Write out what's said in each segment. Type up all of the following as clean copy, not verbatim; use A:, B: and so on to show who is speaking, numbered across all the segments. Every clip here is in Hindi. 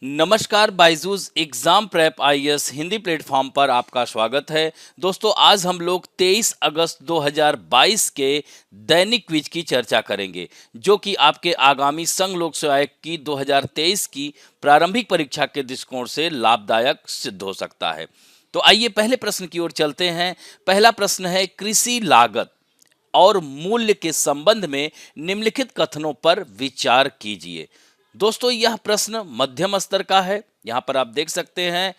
A: नमस्कार, Byju's exam prep IAS Hindi platform पर आपका स्वागत है। दोस्तों, आज हम लोग 23 अगस्त 2022 के दैनिक क्विज की चर्चा करेंगे, जो कि आपके आगामी संघ लोक सेवा आयोग की 2023 की प्रारंभिक परीक्षा के दृष्टिकोण से लाभदायक सिद्ध हो सकता है। तो आइए पहले प्रश्न की ओर चलते हैं। पहला प्रश्न है, कृषि लागत और मूल्य के संबंध में निम्नलिखित कथनों पर विचार कीजिए। दोस्तों, यह प्रश्न मध्यम स्तर का है, यहाँ पर आप देख सकते हैं।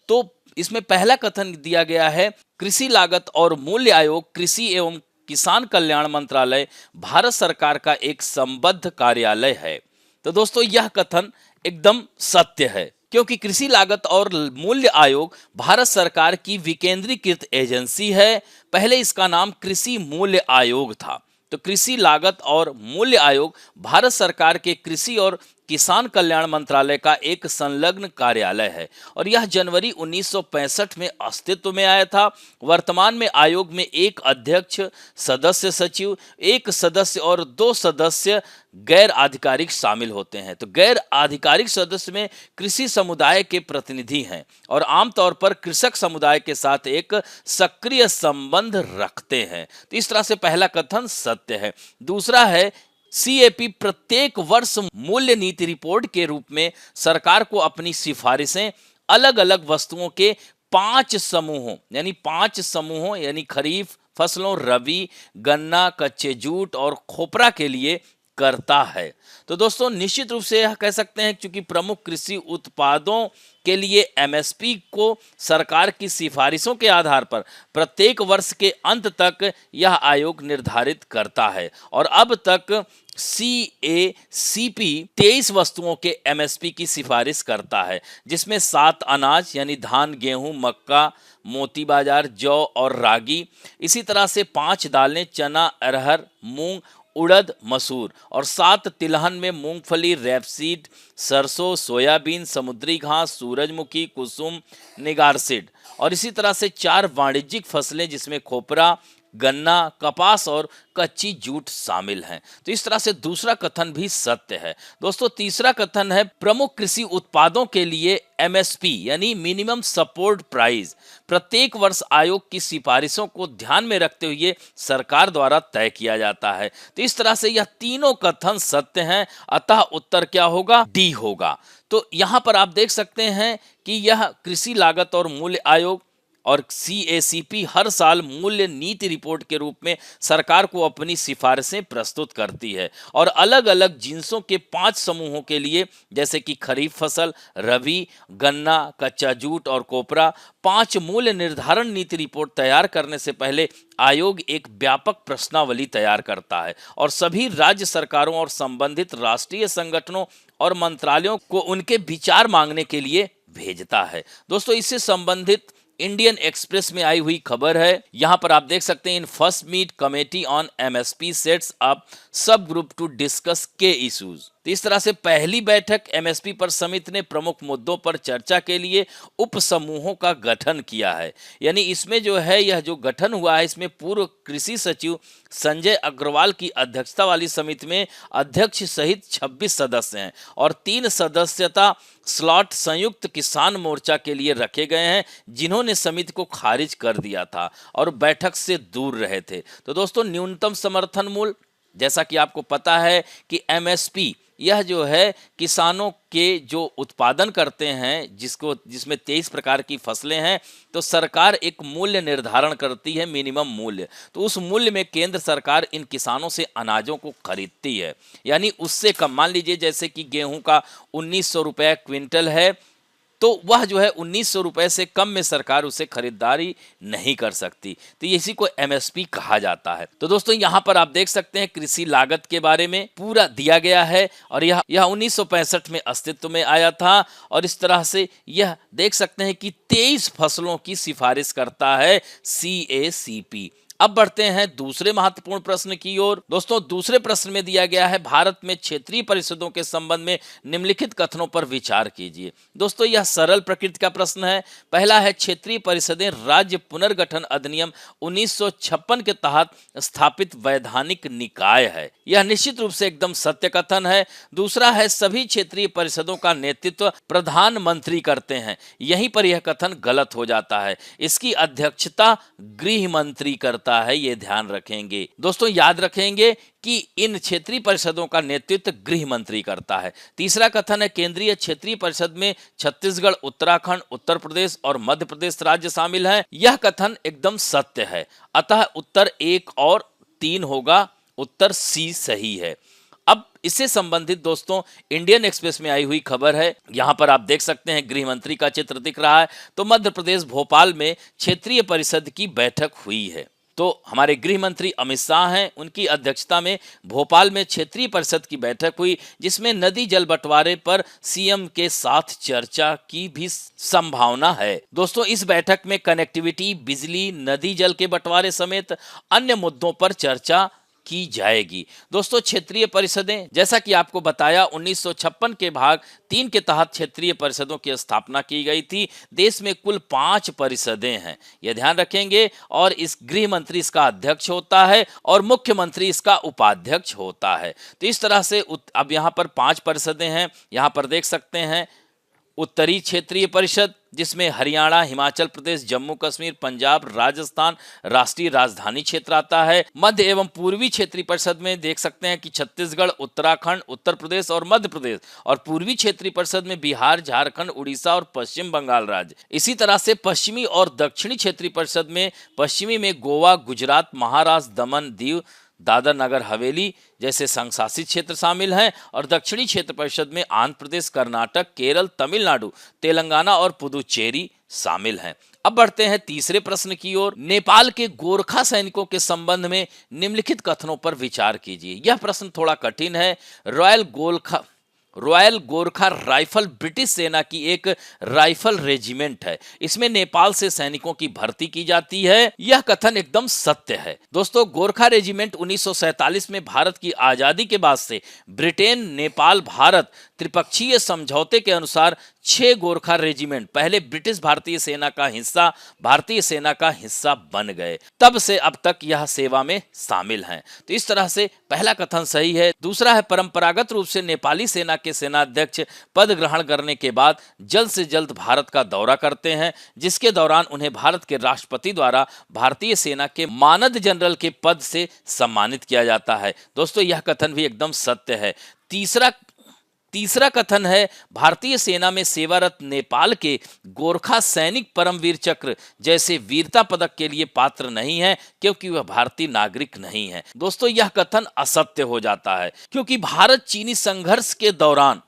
A: तो इसमें पहला कथन दिया गया है, कृषि लागत और मूल्य आयोग कृषि एवं किसान कल्याण मंत्रालय भारत सरकार का एक संबद्ध कार्यालय है। तो दोस्तों, यह कथन एकदम सत्य है, क्योंकि कृषि लागत और मूल्य आयोग भारत सरकार की विकेंद्रीकृत एजेंसी है। पहले इसका नाम कृषि मूल्य आयोग था। तो कृषि लागत और मूल्य आयोग भारत सरकार के कृषि और किसान कल्याण मंत्रालय का एक संलग्न कार्यालय है और यह जनवरी 1965 में अस्तित्व में आया था। वर्तमान में आयोग में एक अध्यक्ष, सदस्य सचिव, एक सदस्य और 2 सदस्य गैर आधिकारिक शामिल होते हैं। तो गैर आधिकारिक सदस्य में कृषि समुदाय के प्रतिनिधि हैं और आमतौर पर कृषक समुदाय के साथ एक सक्रिय संबंध रखते हैं। तो इस तरह से पहला कथन सत्य है। दूसरा है, सीएपी प्रत्येक वर्ष मूल्य नीति रिपोर्ट के रूप में सरकार को अपनी सिफारिशें अलग अलग वस्तुओं के 5 समूहों यानी खरीफ फसलों, रबी, गन्ना, कच्चे जूट और खोपरा के लिए करता है। तो दोस्तों, निश्चित रूप से यह कह सकते हैं, क्योंकि प्रमुख कृषि उत्पादों के लिए एमएसपी को सरकार की सिफारिशों के आधार पर प्रत्येक वर्ष के अंत तक यह आयोग निर्धारित करता है और अब तक सीएसीपी 23 वस्तुओं के एमएसपी की सिफारिश करता है, जिसमें 7 अनाज यानी धान, गेहूं, मक्का, मोती बाजार, जौ और रागी, इसी तरह से 5 दालें चना, अरहर, मूंग, उड़द, मसूर और 7 तिलहन में मूंगफली, रैपसीड, सरसों, सोयाबीन, समुद्री घास, सूरजमुखी, कुसुम, निगारसीड और इसी तरह से 4 वाणिज्यिक फसलें जिसमें खोपरा, गन्ना, कपास और कच्ची जूट शामिल हैं। तो इस तरह से दूसरा कथन भी सत्य है। दोस्तों, तीसरा कथन है, प्रमुख कृषि उत्पादों के लिए एमएसपी यानी मिनिमम सपोर्ट प्राइस प्रत्येक वर्ष आयोग की सिफारिशों को ध्यान में रखते हुए सरकार द्वारा तय किया जाता है। तो इस तरह से यह तीनों कथन सत्य हैं, अतः उत्तर क्या होगा? डी होगा। तो यहाँ पर आप देख सकते हैं कि यह कृषि लागत और मूल्य आयोग और सीएसीपी हर साल मूल्य नीति रिपोर्ट के रूप में सरकार को अपनी सिफारिशें प्रस्तुत करती है और अलग अलग जिन्सों के 5 समूहों के लिए, जैसे कि खरीफ फसल, रबी, गन्ना, कच्चा जूट और कोपरा, 5 मूल्य निर्धारण नीति रिपोर्ट तैयार करने से पहले आयोग एक व्यापक प्रश्नावली तैयार करता है और सभी राज्य सरकारों और संबंधित राष्ट्रीय संगठनों और मंत्रालयों को उनके विचार मांगने के लिए भेजता है। दोस्तों, इससे संबंधित इंडियन एक्सप्रेस में आई हुई खबर है। यहां पर आप देख सकते हैं, in first meet committee on MSP sets up sub group to discuss के इश्यूज। तो इस तरह से पहली बैठक एमएसपी पर समिति ने प्रमुख मुद्दों पर चर्चा के लिए उप समूहों का गठन किया है। यानी इसमें जो है, यह जो गठन हुआ है, इसमें पूर्व कृषि सचिव संजय अग्रवाल की अध्यक्षता वाली समिति में अध्यक्ष सहित 26 सदस्य हैं और 3 सदस्यता स्लॉट संयुक्त किसान मोर्चा के लिए रखे गए हैं, जिन्होंने समिति को खारिज कर दिया था और बैठक से दूर रहे थे। तो दोस्तों, न्यूनतम समर्थन मूल्य, जैसा कि आपको पता है कि एमएसपी यह जो है किसानों के जो उत्पादन करते हैं, जिसमें 23 प्रकार की फसलें हैं, तो सरकार एक मूल्य निर्धारण करती है, मिनिमम मूल्य। तो उस मूल्य में केंद्र सरकार इन किसानों से अनाजों को खरीदती है, यानी उससे कम। मान लीजिए जैसे कि गेहूं का 1900 रुपये क्विंटल है, तो वह जो है 1900 रुपये से कम में सरकार उसे खरीदारी नहीं कर सकती। तो इसी को एमएसपी कहा जाता है। तो दोस्तों, यहाँ पर आप देख सकते हैं कृषि लागत के बारे में पूरा दिया गया है और यह 1965 में अस्तित्व में आया था और इस तरह से यह देख सकते हैं कि 23 फसलों की सिफारिश करता है सीएसीपी अब बढ़ते हैं दूसरे महत्वपूर्ण प्रश्न की ओर। दोस्तों, दूसरे प्रश्न में दिया गया है भारत में क्षेत्रीय परिषदों के संबंध में निम्नलिखित कथनों पर विचार कीजिए। दोस्तों, यह सरल प्रकृति का प्रश्न है। पहला है, क्षेत्रीय परिषदें राज्य पुनर्गठन अधिनियम 1956 के तहत स्थापित वैधानिक निकाय है। यह निश्चित रूप से एकदम सत्य कथन है। दूसरा है, सभी क्षेत्रीय परिषदों का नेतृत्व प्रधानमंत्री करते हैं। यहीं पर यह कथन गलत हो जाता है। इसकी अध्यक्षता गृह मंत्री करता है, ये ध्यान रखेंगे। दोस्तों, याद रखेंगे कि इन क्षेत्रीय परिषदों का नेतृत्व गृह मंत्री करता है। तीसरा कथन है, केंद्रीय क्षेत्रीय परिषद में छत्तीसगढ़, उत्तराखंड, उत्तर प्रदेश और मध्य प्रदेश राज्य शामिल हैं। यह कथन एकदम सत्य है। अतः उत्तर 1 और 3 होगा। उत्तर सी सही है। अब इससे संबंधित दोस्तों इंडियन एक्सप्रेस में आई हुई खबर है। यहां पर आप देख सकते हैं गृह मंत्री का चित्र दिख रहा है। तो मध्य प्रदेश भोपाल में क्षेत्रीय परिषद की बैठक हुई है। तो हमारे गृह मंत्री अमित शाह हैं, उनकी अध्यक्षता में भोपाल में क्षेत्रीय परिषद की बैठक हुई, जिसमें नदी जल बंटवारे पर सीएम के साथ चर्चा की भी संभावना है। दोस्तों, इस बैठक में कनेक्टिविटी, बिजली, नदी जल के बंटवारे समेत अन्य मुद्दों पर चर्चा की जाएगी। दोस्तों, क्षेत्रीय परिषदें, जैसा कि आपको बताया, 1956 के भाग 3 के तहत क्षेत्रीय परिषदों की स्थापना की गई थी। देश में कुल 5 परिषदें हैं, यह ध्यान रखेंगे। और इस गृह मंत्री इसका अध्यक्ष होता है और मुख्यमंत्री इसका उपाध्यक्ष होता है। तो इस तरह से अब यहाँ पर 5 परिषदें हैं। यहाँ पर देख सकते हैं उत्तरी क्षेत्रीय परिषद, जिसमें हरियाणा, हिमाचल प्रदेश, जम्मू कश्मीर, पंजाब, राजस्थान राष्ट्रीय राजधानी क्षेत्र आता है। मध्य एवं पूर्वी क्षेत्रीय परिषद में देख सकते हैं कि छत्तीसगढ़, उत्तराखंड, उत्तर प्रदेश और मध्य प्रदेश। और पूर्वी क्षेत्रीय परिषद में बिहार, झारखंड, उड़ीसा और पश्चिम बंगाल राज्य। इसी तरह से पश्चिमी और दक्षिणी क्षेत्रीय परिषद में पश्चिमी में गोवा, गुजरात, महाराष्ट्र, दमन, दीव, दादर नगर हवेली जैसे संघ शासित क्षेत्र शामिल हैं। और दक्षिणी क्षेत्र परिषद में आंध्र प्रदेश, कर्नाटक, केरल, तमिलनाडु, तेलंगाना और पुदुचेरी शामिल हैं। अब बढ़ते हैं तीसरे प्रश्न की ओर। नेपाल के गोरखा सैनिकों के संबंध में निम्नलिखित कथनों पर विचार कीजिए। यह प्रश्न थोड़ा कठिन है। रॉयल गोरखा राइफल ब्रिटिश सेना की एक राइफल रेजिमेंट है। इसमें नेपाल से सैनिकों की भर्ती की जाती है। यह कथन एकदम सत्य है। दोस्तों, गोरखा रेजिमेंट 1947 में भारत की आजादी के बाद से ब्रिटेन, नेपाल, भारत त्रिपक्षीय समझौते के अनुसार 6 गोरखा रेजिमेंट पहले ब्रिटिश भारतीय सेना का हिस्सा बन गए। तब से अब तक यह सेवा में शामिल हैं। तो इस तरह से पहला कथन सही है। दूसरा है, परंपरागत रूप से नेपाली सेना के सेनाध्यक्ष पद ग्रहण करने के बाद जल्द से जल्द भारत का दौरा करते हैं, जिसके दौरान उन्हें भारत के राष्ट्रपति द्वारा भारतीय सेना के मानद जनरल के पद से सम्मानित किया जाता है। दोस्तों, यह कथन भी एकदम सत्य है। तीसरा कथन है, भारतीय सेना में सेवारत नेपाल के गोरखा सैनिक परमवीर चक्र जैसे वीरता पदक के लिए पात्र नहीं है, क्योंकि वह भारतीय नागरिक नहीं है। दोस्तों, यह कथन असत्य हो जाता है, क्योंकि भारत चीनी संघर्ष के दौरान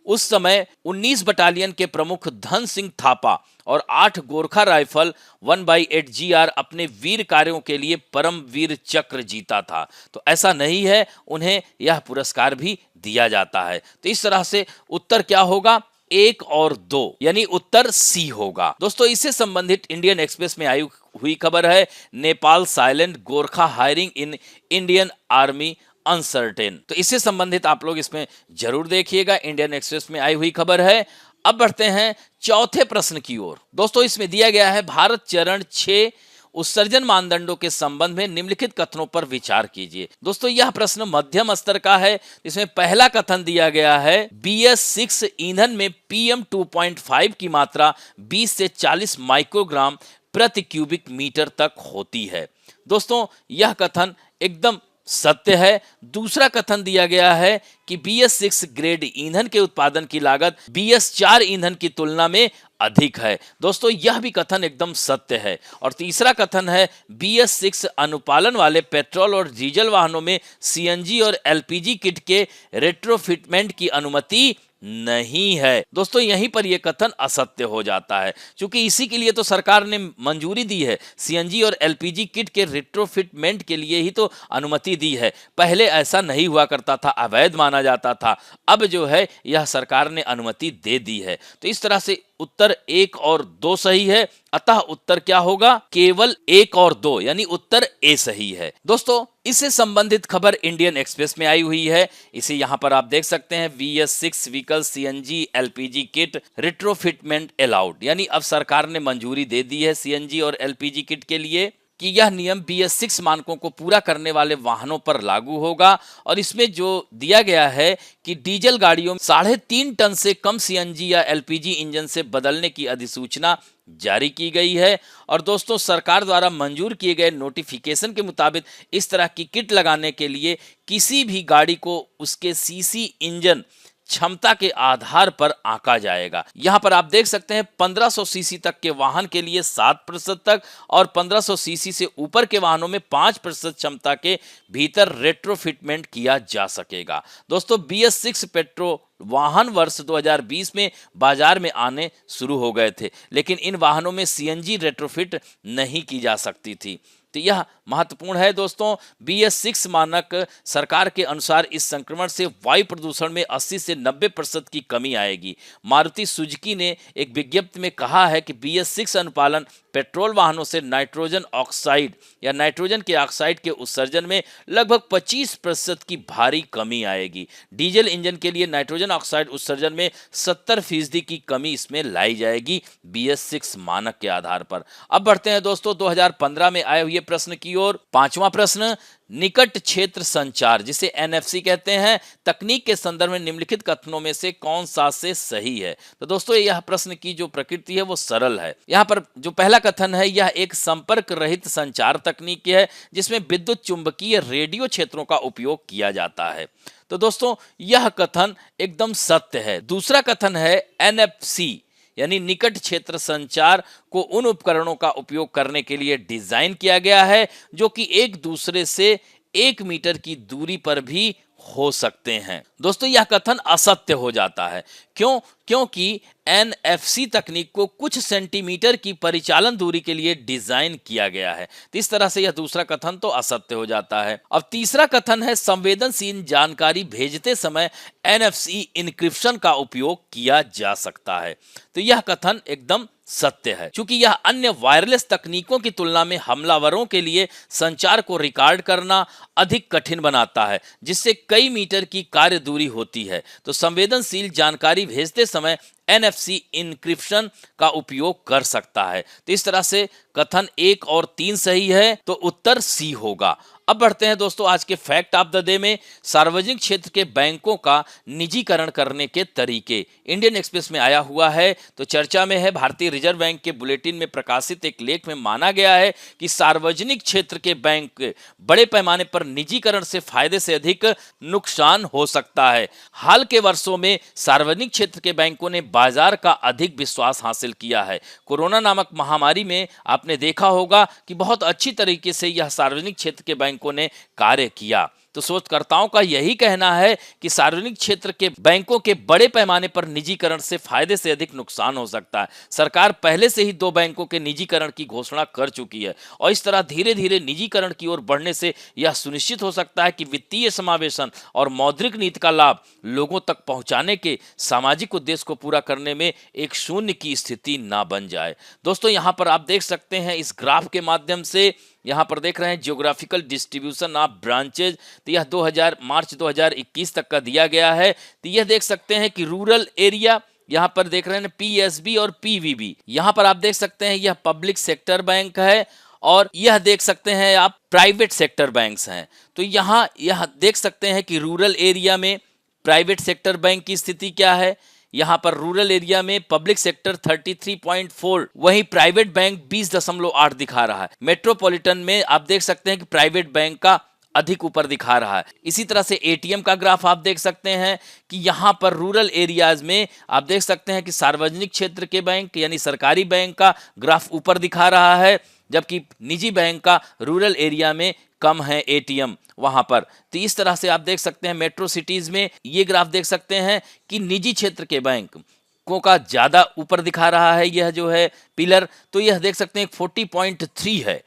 A: उस समय 19 बटालियन के प्रमुख धन सिंह थापा और 8 गोरखा राइफल 1/8 GR अपने वीर कार्यों के लिए परम वीर चक्र जीता था। तो ऐसा नहीं है, उन्हें यह पुरस्कार भी दिया जाता है। तो इस तरह से उत्तर क्या होगा? 1 और 2, यानी उत्तर सी होगा। दोस्तों, इससे संबंधित इंडियन एक्सप्रेस में आई हुई खबर है, Nepal silent Gorkha hiring in Indian army uncertain. तो इससे संबंधित आप लोग इसमें जरूर देखिएगा, इंडियन एक्सप्रेस में आई हुई खबर है। अब बढ़ते हैं चौथे प्रश्न की ओर। दोस्तों, इसमें दिया गया है, भारत चरण 6 उत्सर्जन मानदंडों के संबंध में निम्नलिखित कथनों पर विचार कीजिए। दोस्तों, यह प्रश्न मध्यम स्तर का है। इसमें पहला कथन दिया गया है, BS6 ईंधन में PM 2.5 की मात्रा 20 से 40 माइक्रोग्राम प्रति क्यूबिक मीटर तक होती है। दोस्तों, यह कथन एकदम सत्य है। दूसरा कथन दिया गया है कि BS6 ग्रेड ईंधन के उत्पादन की लागत BS4 ईंधन की तुलना में अधिक है। दोस्तों, यह भी कथन एकदम सत्य है। और तीसरा कथन है, BS6 अनुपालन वाले पेट्रोल और डीजल वाहनों में CNG और LPG किट के रेट्रोफिटमेंट की अनुमति नहीं है। दोस्तों, यहीं पर यह कथन असत्य हो जाता है, क्योंकि इसी के लिए तो सरकार ने मंजूरी दी है। CNG और LPG किट के रेट्रोफिटमेंट के लिए ही तो अनुमति दी है। पहले ऐसा नहीं हुआ करता था, अवैध माना जाता था। अब जो है यह सरकार ने अनुमति दे दी है। तो इस तरह से उत्तर 1 और 2 सही है, अतः उत्तर क्या होगा? केवल 1 और 2, यानी उत्तर ए सही है। दोस्तों, इससे संबंधित खबर इंडियन एक्सप्रेस में आई हुई है। इसे यहां पर आप देख सकते हैं, VS6 vehicle CNG LPG kit retrofitment allowed, यानी अब सरकार ने मंजूरी दे दी है CNG और LPG किट के लिए कि यह नियम BS6 मानकों को पूरा करने वाले वाहनों पर लागू होगा। और इसमें जो दिया गया है कि डीजल गाड़ियों में 3.5 टन से कम CNG या LPG इंजन से बदलने की अधिसूचना जारी की गई है। और दोस्तों, सरकार द्वारा मंजूर किए गए नोटिफिकेशन के मुताबिक इस तरह की किट लगाने के लिए किसी भी गाड़ी को उसके CC इंजन क्षमता के आधार पर आंका जाएगा। यहां पर आप देख सकते हैं 1500 सीसी तक के वाहन के लिए 7% तक और 1500 सीसी से ऊपर के वाहनों में 5% क्षमता के भीतर रेट्रोफिटमेंट किया जा सकेगा। दोस्तों, BS6 पेट्रोल वाहन वर्ष 2020 में बाजार में आने शुरू हो गए थे, लेकिन इन वाहनों में CNG रेट्रोफिट नहीं की जा सकती थी। तो यह महत्वपूर्ण है दोस्तों। BS6 मानक सरकार के अनुसार इस संक्रमण से वायु प्रदूषण में 80 से 90% की कमी आएगी। मारुति सुजुकी ने एक विज्ञप्ति में कहा है कि BS6 अनुपालन पेट्रोल वाहनों से नाइट्रोजन ऑक्साइड या नाइट्रोजन के ऑक्साइड के उत्सर्जन में लगभग 25% की भारी कमी आएगी। डीजल इंजन के लिए नाइट्रोजन ऑक्साइड उत्सर्जन में 70% की कमी इसमें लाई जाएगी BS6 मानक के आधार पर। अब बढ़ते हैं दोस्तों 2015 में आए हुए प्रश्न की ओर। पांचवा प्रश्न, निकट क्षेत्र संचार जिसे NFC कहते हैं, तकनीक के संदर्भ में निम्नलिखित कथनों में से कौन सा से सही है? तो दोस्तों, यह प्रश्न की जो प्रकृति है वो सरल है। यहाँ पर जो पहला कथन है, यह एक संपर्क रहित संचार तकनीक है जिसमें विद्युत चुंबकीय रेडियो क्षेत्रों का उपयोग किया जाता है। तो दोस्तों, यह कथन एकदम सत्य है। दूसरा कथन है NFC यानी निकट क्षेत्र संचार को उन उपकरणों का उपयोग करने के लिए डिजाइन किया गया है जो कि एक दूसरे से 1 मीटर की दूरी पर भी हो सकते हैं। दोस्तों, यह कथन असत्य हो जाता है। क्यों? क्योंकि NFC तकनीक को कुछ सेंटीमीटर की परिचालन दूरी के लिए डिजाइन किया गया है। तो इस तरह से यह दूसरा कथन तो असत्य हो जाता है। अब तीसरा कथन है, संवेदनशील जानकारी भेजते समय NFC इंक्रिप्शन का उपयोग किया जा सकता है। तो यह कथन एकदम सत्य है, क्योंकि यह अन्य वायरलेस तकनीकों की तुलना में हमलावरों के लिए संचार को रिकॉर्ड करना अधिक कठिन बनाता है, जिससे कई मीटर की कार्य दूरी होती है। तो संवेदनशील जानकारी भेजते समय NFC इंक्रिप्शन का उपयोग कर सकता है। तो इस तरह से कथन 1 और 3 सही है, तो उत्तर C होगा। अब बढ़ते हैं दोस्तों आज के फैक्ट ऑफ द डे में। सार्वजनिक क्षेत्र के बैंकों का निजीकरण करने के तरीके इंडियन एक्सप्रेस में आया हुआ है, तो चर्चा में है। भारतीय रिजर्व बैंक के बुलेटिन में प्रकाशित एक लेख में माना गया है कि सार्वजनिक क्षेत्र के बैंक बड़े पैमाने पर निजीकरण से फायदे से अधिक नुकसान हो सकता है। हाल के वर्षों में सार्वजनिक क्षेत्र के बैंकों ने बाजार का अधिक विश्वास हासिल किया है। कोरोना नामक महामारी में आपने देखा होगा कि बहुत अच्छी तरीके से यह सार्वजनिक क्षेत्र के बैंकों ने कार्य किया। तो शोधकर्ताओं का यही कहना है कि सार्वजनिक क्षेत्र के बैंकों के बड़े पैमाने पर निजीकरण से फायदे से अधिक नुकसान हो सकता है। सरकार पहले से ही 2 बैंकों के निजीकरण की घोषणा कर चुकी है और इस तरह धीरे धीरे निजीकरण की ओर बढ़ने से यह सुनिश्चित हो सकता है कि वित्तीय समावेशन और मौद्रिक नीति का लाभ लोगों तक पहुंचाने के सामाजिक उद्देश्य को पूरा करने में एक शून्य की स्थिति ना बन जाए। दोस्तों, यहाँ पर आप देख सकते हैं इस ग्राफ के माध्यम से, यहाँ पर देख रहे हैं जियोग्राफिकल डिस्ट्रीब्यूशन ऑफ ब्रांचेज। तो यह मार्च 2021 तक का दिया गया है। तो यह देख सकते हैं कि रूरल एरिया, यहाँ पर देख रहे हैं PSB और PVB। यहाँ पर आप देख सकते हैं यह पब्लिक सेक्टर बैंक है और यह देख सकते हैं आप प्राइवेट सेक्टर बैंक्स हैं। तो यहाँ यह देख सकते हैं कि रूरल एरिया में प्राइवेट सेक्टर बैंक की स्थिति क्या है। यहाँ पर रूरल एरिया में पब्लिक सेक्टर 33.4, वहीं प्राइवेट बैंक 20.8 दिखा रहा है। मेट्रोपॉलिटन में आप देख सकते हैं कि प्राइवेट बैंक का अधिक ऊपर दिखा रहा है। इसी तरह से ATM का ग्राफ आप देख सकते हैं कि यहाँ पर रूरल एरियाज में आप देख सकते हैं कि सार्वजनिक क्षेत्र के बैंक यानी सरकारी बैंक का ग्राफ ऊपर दिखा रहा है, जबकि निजी बैंक का रूरल एरिया में कम है ATM वहां पर। तो इस तरह से आप देख सकते हैं मेट्रो सिटीज में ये ग्राफ देख सकते हैं कि निजी क्षेत्र के बैंकों का ज्यादा ऊपर दिखा रहा है यह जो है पिलर। तो यह देख सकते हैं 40.3 है।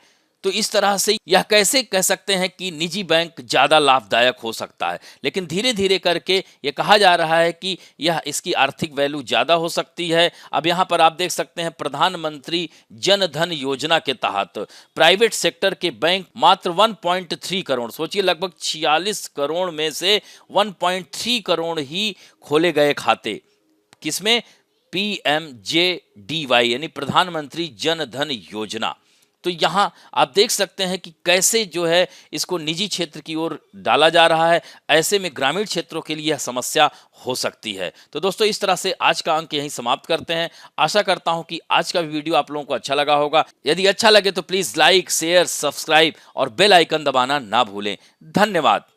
A: तो इस तरह से यह कैसे कह सकते हैं कि निजी बैंक ज़्यादा लाभदायक हो सकता है, लेकिन धीरे धीरे करके ये कहा जा रहा है कि यह इसकी आर्थिक वैल्यू ज़्यादा हो सकती है। अब यहाँ पर आप देख सकते हैं प्रधानमंत्री जन धन योजना के तहत प्राइवेट सेक्टर के बैंक मात्र 1.3 करोड़, सोचिए लगभग 46 करोड़ में से 1.3 करोड़ ही खोले गए खाते, किसमें? PMJDY यानी प्रधानमंत्री जन धन योजना। तो यहाँ आप देख सकते हैं कि कैसे जो है इसको निजी क्षेत्र की ओर डाला जा रहा है। ऐसे में ग्रामीण क्षेत्रों के लिए यह समस्या हो सकती है। तो दोस्तों इस तरह से आज का अंक यहीं समाप्त करते हैं। आशा करता हूं कि आज का वीडियो आप लोगों को अच्छा लगा होगा। यदि अच्छा लगे तो प्लीज़ लाइक, शेयर, सब्सक्राइब और बेल आइकन दबाना ना भूलें। धन्यवाद।